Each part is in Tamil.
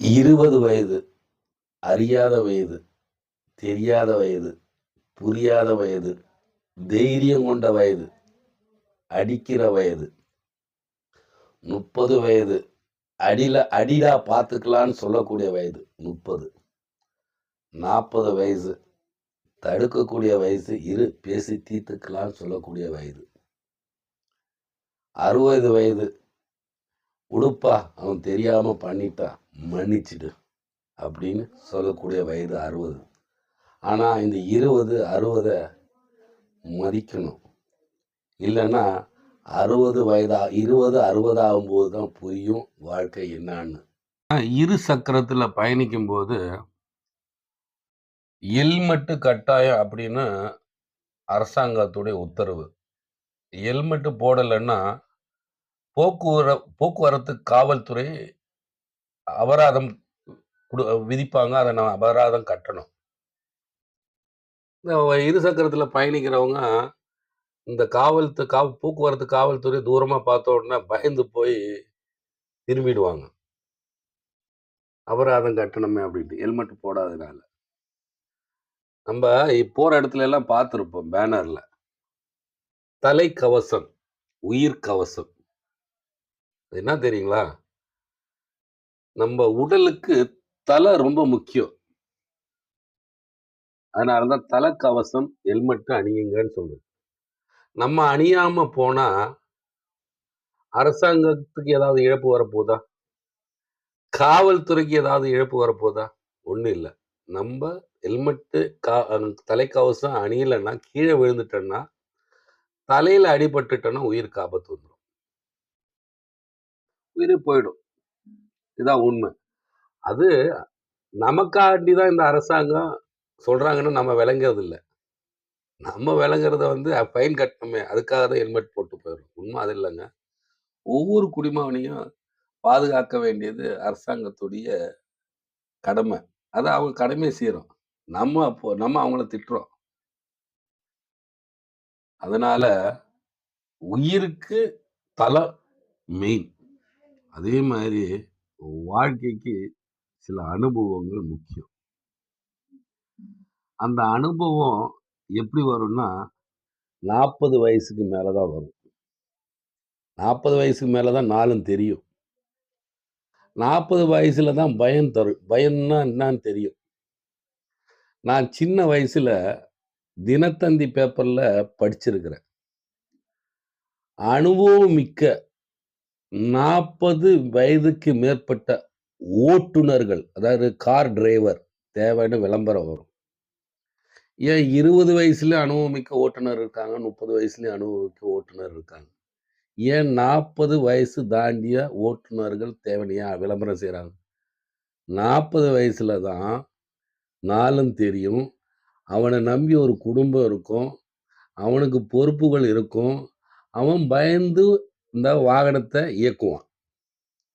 20 வயது, அறியாத வயது, தெரியாத வயது, புரியாத வயது, தைரியம் கொண்ட வயது, அடிக்கிற வயது. 30 வயது, அடிடா பார்த்துக்கலான்னு சொல்லக்கூடிய வயது 30. 40 வயசு, தடுக்கக்கூடிய வயசு, பேசி தீர்த்துக்கலான்னு சொல்லக்கூடிய வயது. 60 வயது, உடுப்பா அவன் தெரியாம பண்ணிட்டான், மன்னிச்சிடு அப்படின்னு சொல்லக்கூடிய வயது 60. ஆனா இந்த 20, 60 மதிக்கணும். இல்லைன்னா 60 வயதா 20, 60 ஆகும்போது தான் புரியும் வாழ்க்கை என்னான்னு. இரு சக்கரத்துல பயணிக்கும் போது ஹெல்மெட்டு கட்டாயம் அப்படின்னு அரசாங்கத்துடைய உத்தரவு. ஹெல்மெட்டு போடலைன்னா போக்குவரத்து காவல்துறை அபராதம் விதிப்பாங்க. அதை நம்ம அபராதம் கட்டணும். இந்த இரு சக்கரத்துல பயணிக்கிறவங்க இந்த போக்குவரத்து காவல்துறை தூரமா பார்த்த உடனே பயந்து போய் திரும்பிடுவாங்க. அபராதம் கட்டணமே அப்படின்ட்டு ஹெல்மெட் போடாதனால. நம்ம போற இடத்துல எல்லாம் பார்த்துருப்போம் பேனர்ல, தலைக்கவசம், உயிர் கவசம். என்ன தெரியுங்களா? நம்ம உடலுக்கு தலை ரொம்ப முக்கியம். அதனாலதான் தலைக்கவசம் ஹெல்மெட் அணியுங்கன்னு சொல்றது. நம்ம அணியாம போனா அரசாங்கத்துக்கு ஏதாவது இழப்பு வரப்போதா? காவல்துறைக்கு ஏதாவது இழப்பு வரப்போதா? ஒண்ணும் இல்ல. நம்ம ஹெல்மெட்டு தலைக்கவசம் அணியலைன்னா, கீழே விழுந்துட்டோம்னா, தலையில அடிபட்டுட்டோம்னா உயிருக்கு ஆபத்து வந்துடும். உயிரே போயிடும். இதான் உண்மை. அது நமக்காண்டிதான் இந்த அரசாங்கம் சொல்றாங்கன்னு நம்ம விளங்குறது இல்ல. நம்ம விளங்குறத ஃபைன் கட்டணுமே, அதுக்காக தான் ஹெல்மெட் போட்டு போயிடும். உண்மை அது இல்லைங்க. ஒவ்வொரு குடிமகனையும் பாதுகாக்க வேண்டியது அரசாங்கத்துடைய கடமை. அது அவங்க கடமையை செய்றோம். நம்ம அவங்கள திட்டுறோம். அதனால உயிருக்கு தலை மெயின். அதே மாதிரி வாழ்க்கைக்கு சில அனுபவங்கள் முக்கியம். அந்த அனுபவம் எப்படி வரும்னா 40 வயசுக்கு மேலதான் வரும். 40 வயசுக்கு மேலதான் நாளும் தெரியும். 40 வயசுல தான் பயம் தரும். பயம்னா என்னன்னு தெரியும். நான் சின்ன வயசுல தினத்தந்தி பேப்பர்ல படிச்சிருக்கிறேன். அனுபவம் மிக்க 40 வயதுக்கு மேற்பட்ட ஓட்டுநர்கள், அதாவது கார் டிரைவர் தேவைன்னு விளம்பரம் வரும். ஏன் 20 வயசுல அனுபவமிக்க ஓட்டுநர் இருக்காங்க, 30 வயசுலயும் அனுபவமிக்க ஓட்டுநர் இருக்காங்க. ஏன் 40 வயசு தாண்டிய ஓட்டுநர்கள் தேவைன்னு ஏன் விளம்பரம் செய்றாங்க? 40 வயசுல தான் நாளும் தெரியும். அவனை நம்பி ஒரு குடும்பம் இருக்கும். அவனுக்கு பொறுப்புகள் இருக்கும். அவன் பயந்து இந்த வாகனத்தை இயக்குவான்.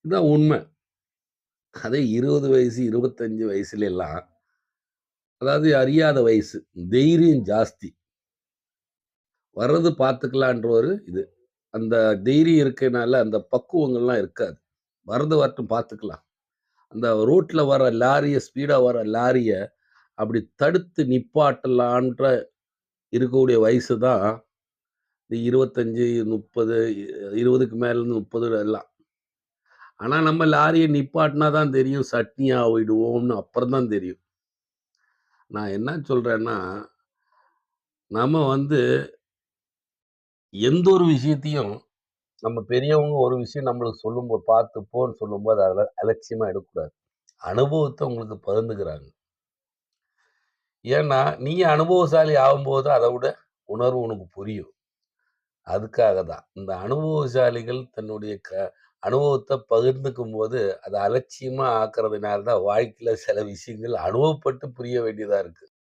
இதுதான் உண்மை. அதே 20 வயசு, 25 வயசுல எல்லாம், அதாவது அறியாத வயசு, தைரியம் ஜாஸ்தி. வர்றது பார்த்துக்கலான்ற ஒரு இது. அந்த தைரியம் இருக்கனால அந்த பக்குவங்கள்லாம் இருக்காது. வரது வரட்டும் பார்த்துக்கலாம். அந்த ரோட்ல வர லாரிய, ஸ்பீடா வர லாரிய அப்படி தடுத்து நிப்பாட்டலான்ற இருக்கக்கூடிய வயசு தான் இந்த 25, 30, 20க்கு மேல இருந்து 30 எல்லாம். ஆனா நம்ம லாரிய நிப்பாட்டினா தான் தெரியும், சட்னி ஆவிடுவோம்னு அப்புறம் தான் தெரியும். நான் என்ன சொல்றேன்னா, நம்ம எந்த ஒரு விஷயத்தையும் நம்ம பெரியவங்க ஒரு விஷயம் நம்மளுக்கு சொல்லும்போது, பார்த்து போன்னு சொல்லும்போது அத அலட்சியமா எடுக்கக்கூடாது. அனுபவத்த உங்களுக்கு பகிர்ந்துக்கிறாங்க. ஏன்னா, நீங்க அனுபவசாலி ஆகும்போது அத விட உணர்வு உனக்கு புரியும். அதுக்காக தான். இந்த அனுபவசாலிகள் தன்னுடைய அனுபவத்த பகிர்ந்துக்கும்போது, அத அலட்சியமா ஆக்குறதுனால தான் வாழ்க்கையில சில விஷயங்கள் அனுபவப்பட்டு புரிய வேண்டியதா இருக்கு.